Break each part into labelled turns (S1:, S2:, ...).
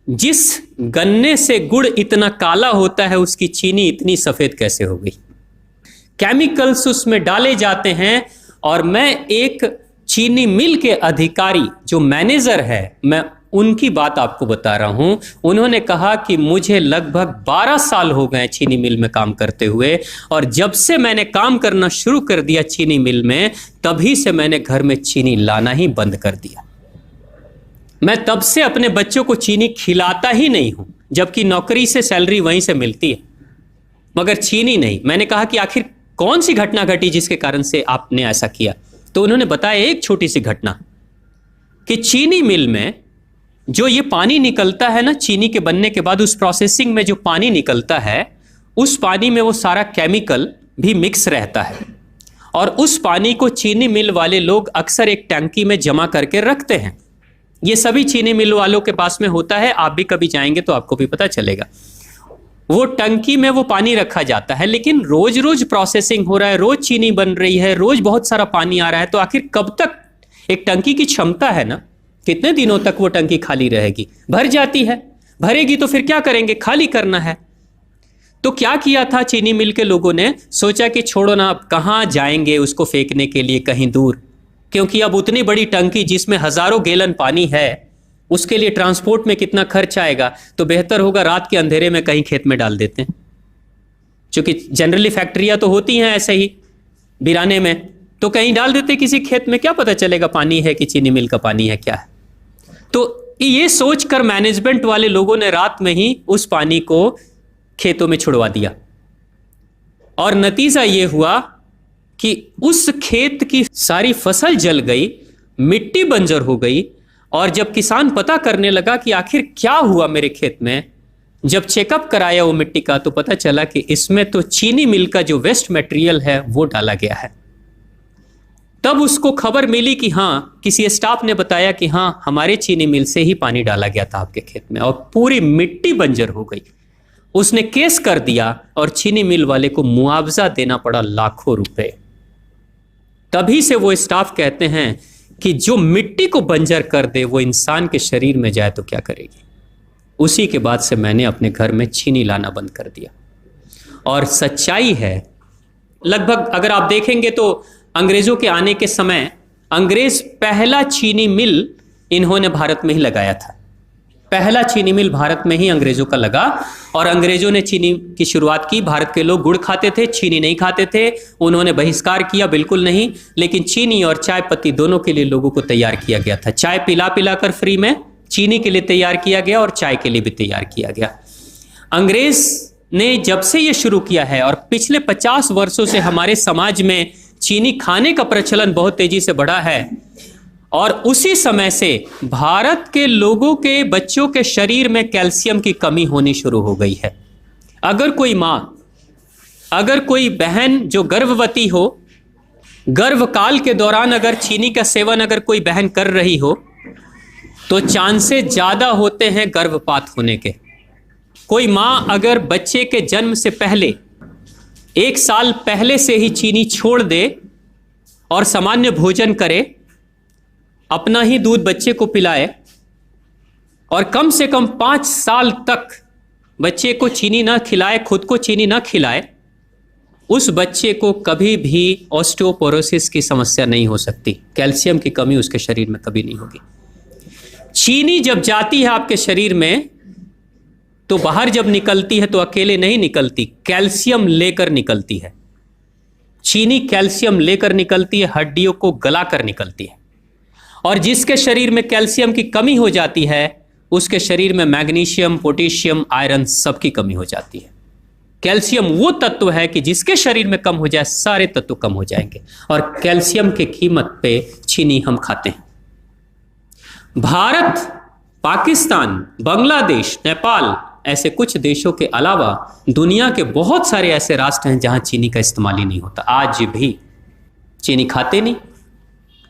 S1: जिस गन्ने से गुड़ इतना काला होता है उसकी चीनी इतनी सफेद कैसे हो गई? केमिकल्स उसमें डाले जाते हैं। और मैं एक चीनी मिल के अधिकारी जो मैनेजर है, मैं उनकी बात आपको बता रहा हूं। उन्होंने कहा कि मुझे लगभग 12 साल हो गए चीनी मिल में काम करते हुए, और जब से मैंने काम करना शुरू कर दिया चीनी मिल में, तभी से मैंने घर में चीनी लाना ही बंद कर दिया। मैं तब से अपने बच्चों को चीनी खिलाता ही नहीं हूं, जबकि नौकरी से सैलरी वहीं से मिलती है, मगर चीनी नहीं। मैंने कहा कि आखिर कौन सी घटना घटी जिसके कारण से आपने ऐसा किया? तो उन्होंने बताया एक छोटी सी घटना कि चीनी मिल में जो ये पानी निकलता है ना, चीनी के बनने के बाद उस प्रोसेसिंग में जो पानी निकलता है, उस पानी में वो सारा केमिकल भी मिक्स रहता है, और उस पानी को चीनी मिल वाले लोग अक्सर एक टंकी में जमा करके रखते हैं। ये सभी चीनी मिल वालों के पास में होता है, आप भी कभी जाएंगे तो आपको भी पता चलेगा। वो टंकी में वो पानी रखा जाता है, लेकिन रोज रोज प्रोसेसिंग हो रहा है, रोज चीनी बन रही है, रोज बहुत सारा पानी आ रहा है, तो आखिर कब तक? एक टंकी की क्षमता है ना, कितने दिनों तक वो टंकी खाली रहेगी? भर जाती है, भरेगी तो फिर क्या करेंगे? खाली करना है। तो क्या किया था चीनी मिल के लोगों ने? सोचा कि छोड़ो ना, अब कहां जाएंगे उसको फेंकने के लिए कहीं दूर, क्योंकि अब उतनी बड़ी टंकी जिसमें हजारों गैलन पानी है, उसके लिए ट्रांसपोर्ट में कितना खर्च आएगा, तो बेहतर होगा रात के अंधेरे में कहीं खेत में डाल देते हैं। क्योंकि जनरली फैक्ट्रियां तो होती हैं ऐसे ही बिराने में, तो कहीं डाल देते किसी खेत में, क्या पता चलेगा पानी है कि चीनी मिल का पानी है, क्या है। तो ये सोचकर मैनेजमेंट वाले लोगों ने रात में ही उस पानी को खेतों में छुड़वा दिया, और नतीजा ये हुआ कि उस खेत की सारी फसल जल गई, मिट्टी बंजर हो गई। और जब किसान पता करने लगा कि आखिर क्या हुआ मेरे खेत में, जब चेकअप कराया वो मिट्टी का, तो पता चला कि इसमें तो चीनी मिल का जो वेस्ट मटेरियल है वो डाला गया है। तब उसको खबर मिली कि हाँ, किसी स्टाफ ने बताया कि हाँ, हमारे चीनी मिल से ही पानी डाला गया था आपके खेत में, और पूरी मिट्टी बंजर हो गई। उसने केस कर दिया और चीनी मिल वाले को मुआवजा देना पड़ा लाखों रुपए। तभी से वो स्टाफ कहते हैं कि जो मिट्टी को बंजर कर दे वो इंसान के शरीर में जाए तो क्या करेगी। उसी के बाद से मैंने अपने घर में चीनी लाना बंद कर दिया। और सच्चाई है, लगभग अगर आप देखेंगे तो अंग्रेजों के आने के समय अंग्रेज पहला चीनी मिल इन्होंने भारत में ही लगाया था। पहला चीनी मिल भारत में ही अंग्रेजों का लगा, और अंग्रेजों ने चीनी की शुरुआत की। भारत के लोग गुड़ खाते थे, चीनी नहीं खाते थे। उन्होंने बहिष्कार किया, बिल्कुल नहीं, लेकिन चीनी और चाय पत्ती दोनों के लिए लोगों को तैयार किया गया था। चाय पिला पिला कर फ्री में चीनी के लिए तैयार किया गया, और चाय के लिए भी तैयार किया गया। अंग्रेज ने जब से ये शुरू किया है, और पिछले 50 वर्षों से हमारे समाज में चीनी खाने का प्रचलन बहुत तेजी से बढ़ा है, और उसी समय से भारत के लोगों के बच्चों के शरीर में कैल्शियम की कमी होनी शुरू हो गई है। अगर कोई माँ, अगर कोई बहन जो गर्भवती हो, गर्भकाल के दौरान अगर चीनी का सेवन अगर कोई बहन कर रही हो, तो चांसेस ज्यादा होते हैं गर्भपात होने के। कोई माँ अगर बच्चे के जन्म से पहले 1 साल पहले से ही चीनी छोड़ दे और सामान्य भोजन करे, अपना ही दूध बच्चे को पिलाए, और कम से कम 5 साल तक बच्चे को चीनी ना खिलाए, खुद को चीनी ना खिलाए, उस बच्चे को कभी भी ऑस्टियोपोरोसिस की समस्या नहीं हो सकती। कैल्शियम की कमी उसके शरीर में कभी नहीं होगी। चीनी जब जाती है आपके शरीर में, तो बाहर जब निकलती है तो अकेले नहीं निकलती, कैल्शियम लेकर निकलती है। चीनी कैल्शियम लेकर निकलती है, हड्डियों को गलाकर निकलती है। और जिसके शरीर में कैल्शियम की कमी हो जाती है, उसके शरीर में मैग्नीशियम, पोटेशियम, आयरन सबकी कमी हो जाती है। कैल्शियम वो तत्व है कि जिसके शरीर में कम हो जाए, सारे तत्व कम हो जाएंगे, और कैल्शियम की कीमत पे चीनी हम खाते हैं। भारत, पाकिस्तान, बांग्लादेश, नेपाल, ऐसे कुछ देशों के अलावा दुनिया के बहुत सारे ऐसे राष्ट्र हैं जहां चीनी का इस्तेमाल ही नहीं होता। आज भी चीनी खाते नहीं,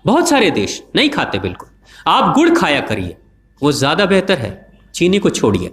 S1: बहुत सारे देश नहीं खाते बिल्कुल। आप गुड़ खाया करिए, वो ज्यादा बेहतर है, चीनी को छोड़िए।